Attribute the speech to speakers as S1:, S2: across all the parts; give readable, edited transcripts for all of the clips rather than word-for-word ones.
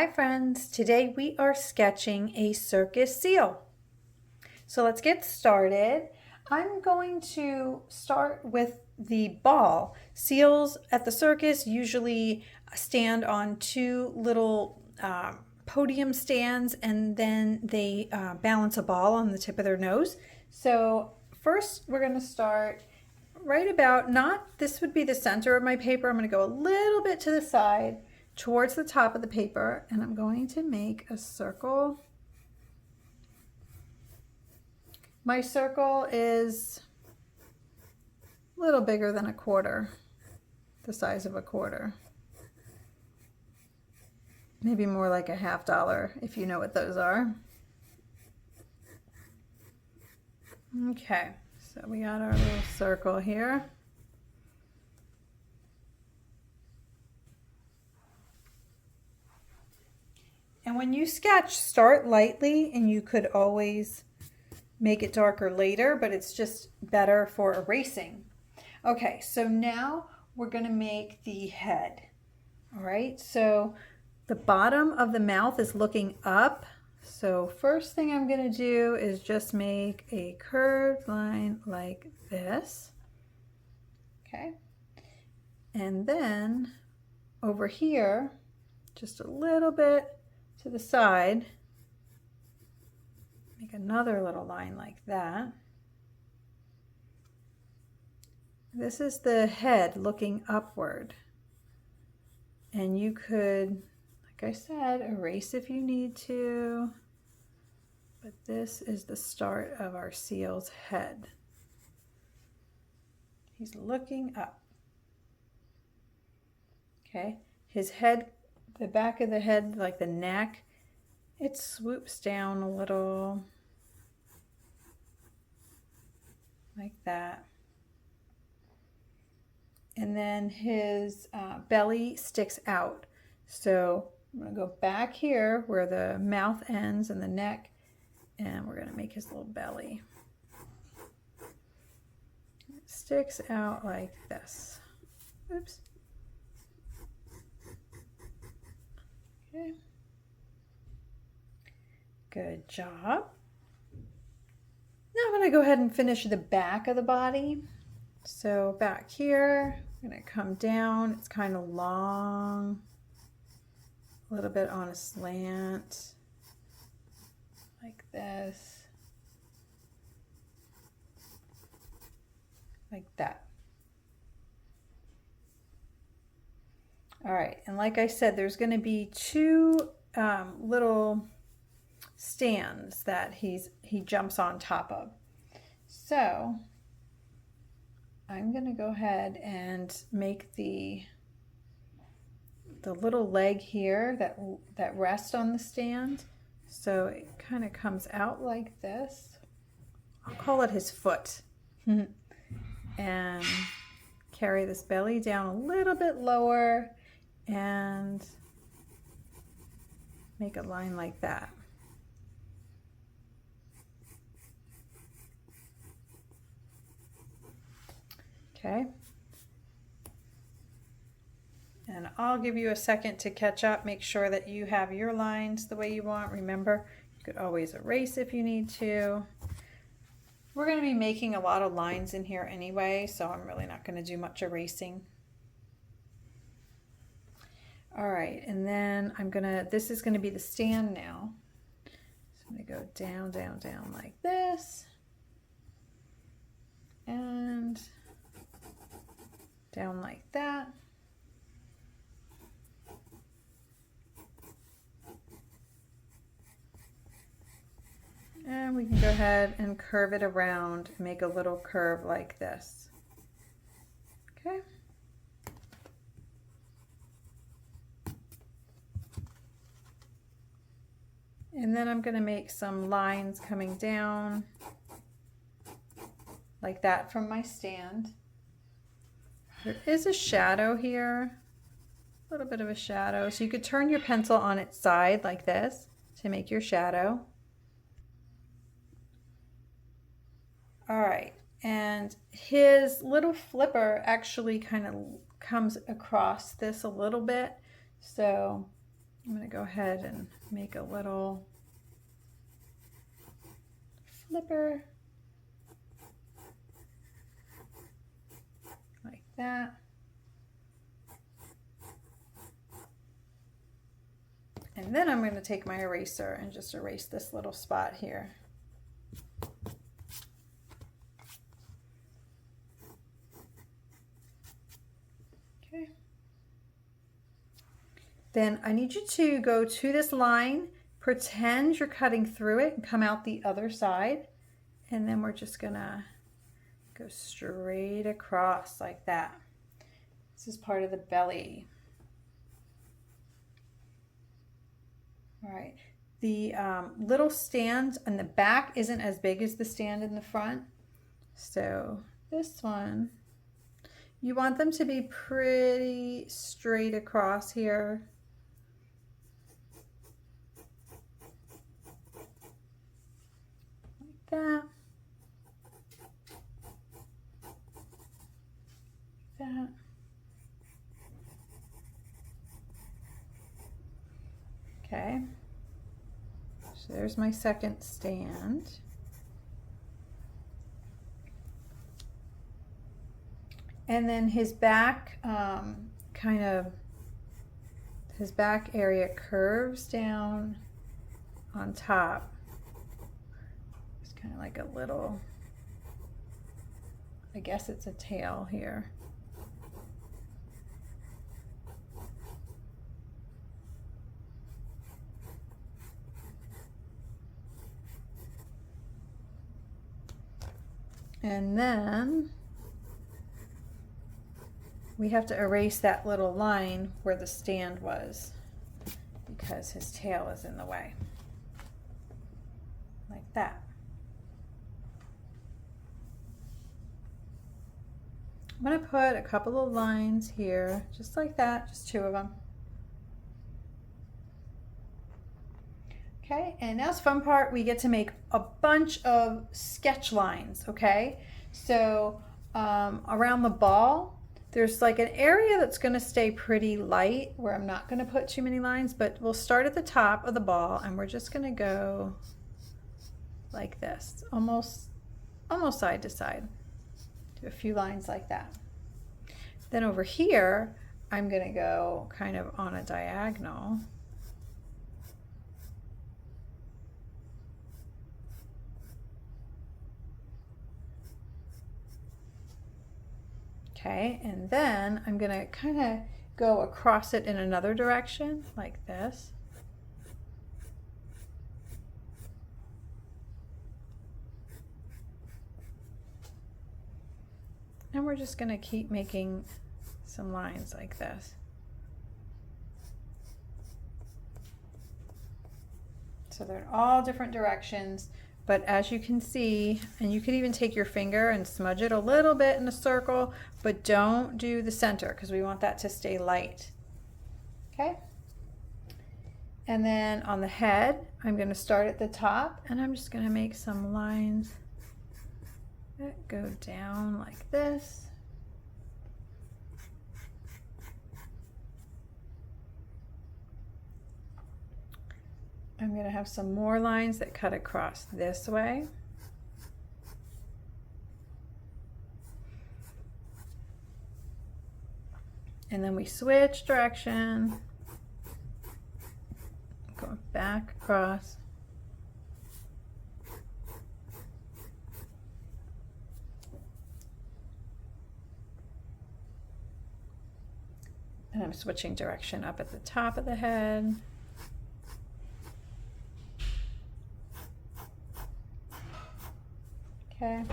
S1: Hi friends, today we are sketching a circus seal. So let's get started. I'm going to start with the ball. Seals at the circus usually stand on two little podium stands and then they balance a ball on the tip of their nose. So first we're going to start right about, not, this would be the center of my paper. I'm going to go a little bit to the side towards the top of the paper, and I'm going to make a circle. My circle is a little bigger than a quarter, the size of a quarter. Maybe more like a $50 if you know what those are. Okay, so we got our little circle here. And when you sketch, start lightly, and you could always make it darker later, but it's just better for erasing. Okay, so now we're going to make the head. All right, so the bottom of the mouth is looking up. So first thing I'm going to do is just make a curved line like this. Okay, and then over here, just a little bit to the side, make another little line like that. This is the head looking upward. And you could, like I said, erase if you need to. But this is the start of our seal's head. He's looking up. Okay, his head, the back of the head, like the neck, it swoops down a little like that. And then his belly sticks out. So I'm going to go back here where the mouth ends and the neck, and we're going to make his little belly. It sticks out like this. Oops. Okay. Good job. Now I'm going to go ahead and finish the back of the body. So back here, I'm going to come down. It's kind of long, a little bit on a slant, like this, like that. All right, and like I said, there's going to be two little stands that he jumps on top of. So I'm going to go ahead and make the little leg here that rests on the stand. So it kind of comes out like this. I'll call it his foot. And carry this belly down a little bit lower and make a line like that. Okay. And I'll give you a second to catch up. Make sure that you have your lines the way you want. Remember, you could always erase if you need to. We're going to be making a lot of lines in here anyway, so I'm really not going to do much erasing. All right, and then this is going to be the stand now. So I'm going to go down, down, down like this. And down like that. And we can go ahead and curve it around and make a little curve like this. Okay. And then I'm going to make some lines coming down like that from my stand. There is a shadow here, a little bit of a shadow. So you could turn your pencil on its side like this to make your shadow. All right, and his little flipper actually kind of comes across this a little bit. So I'm going to go ahead and make a little flipper like that. And then I'm going to take my eraser and just erase this little spot here. Okay. Then I need you to go to this line, pretend you're cutting through it and come out the other side. And then we're just gonna go straight across like that. This is part of the belly. All right, the little stand on the back isn't as big as the stand in the front. So this one, you want them to be pretty straight across here. Like that. That. Okay, so there's my second stand. And then his back, his back area curves down on top. It's kind of like a little, I guess it's a tail here. And then we have to erase that little line where the stand was because his tail is in the way. Like that. I'm going to put a couple of lines here, just like that, just 2 of them. Okay, and now it's the fun part. We get to make a bunch of sketch lines, okay? So around the ball, there's like an area that's going to stay pretty light where I'm not going to put too many lines, but we'll start at the top of the ball and we're just going to go like this, almost side to side. Do a few lines like that. Then over here, I'm going to go kind of on a diagonal. Okay, and then I'm going to kind of go across it in another direction, like this. And we're just going to keep making some lines like this. So they're in all different directions. But as you can see, and you could even take your finger and smudge it a little bit in a circle, but don't do the center because we want that to stay light. Okay? And then on the head, I'm going to start at the top and I'm just going to make some lines that go down like this. I'm going to have some more lines that cut across this way. And then we switch direction, go back across. And I'm switching direction up at the top of the head. Okay.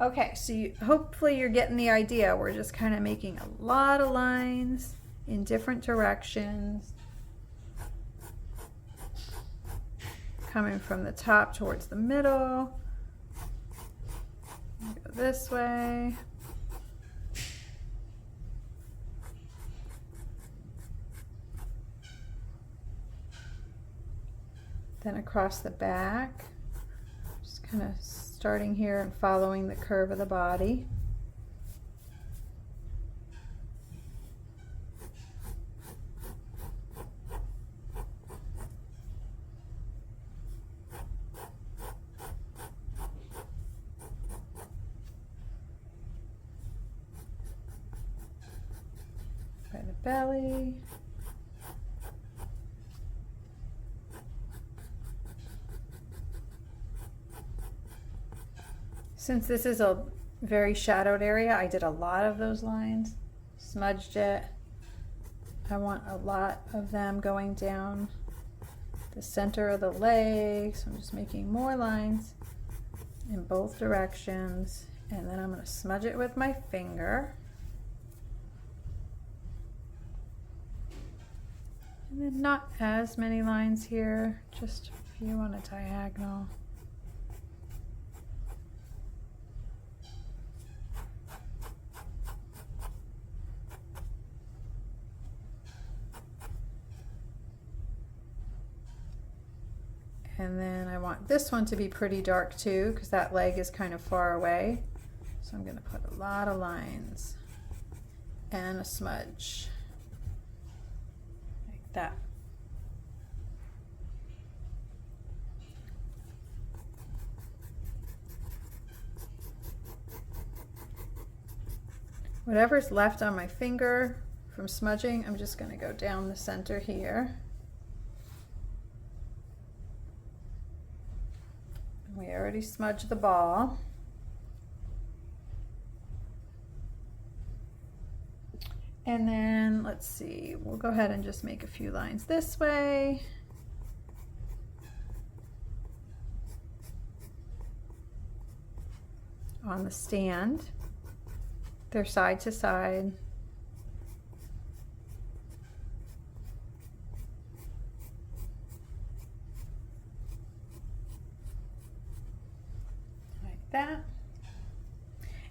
S1: Okay, so hopefully you're getting the idea. We're just kind of making a lot of lines in different directions, coming from the top towards the middle. Go this way. Then across the back, just kind of starting here and following the curve of the body. belly. Since this is a very shadowed area, I did a lot of those lines, smudged it. I want a lot of them going down the center of the leg, so I'm just making more lines in both directions, and then I'm going to smudge it with my finger. And then not as many lines here, just a few on a diagonal. And then I want this one to be pretty dark too, because that leg is kind of far away. So I'm going to put a lot of lines and a smudge like that. Whatever's left on my finger from smudging, I'm just going to go down the center here. We already smudged the ball. And then let's see, we'll go ahead and just make a few lines this way. On the stand. They're side to side. That.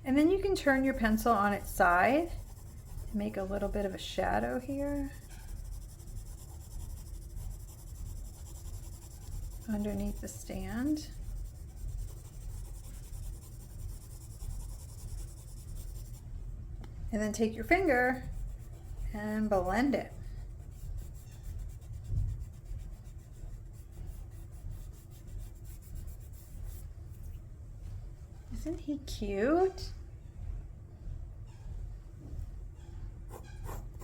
S1: And then you can turn your pencil on its side and make a little bit of a shadow here underneath the stand. And then take your finger and blend it. Isn't he cute?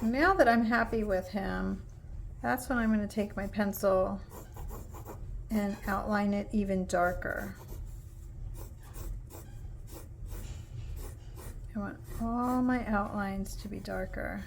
S1: Now that I'm happy with him, that's when I'm going to take my pencil and outline it even darker. I want all my outlines to be darker.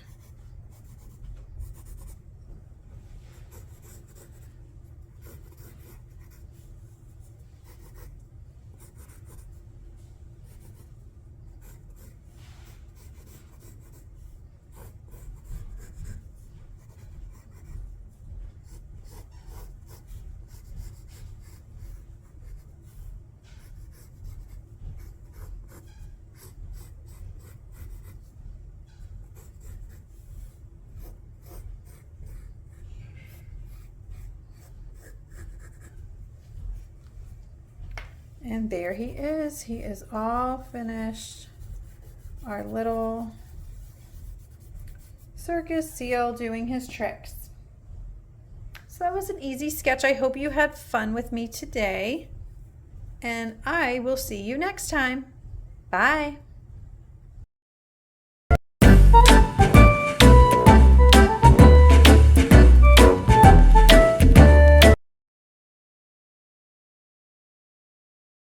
S1: And there he is. He is all finished. Our little circus seal doing his tricks. So that was an easy sketch. I hope you had fun with me today. And I will see you next time. Bye.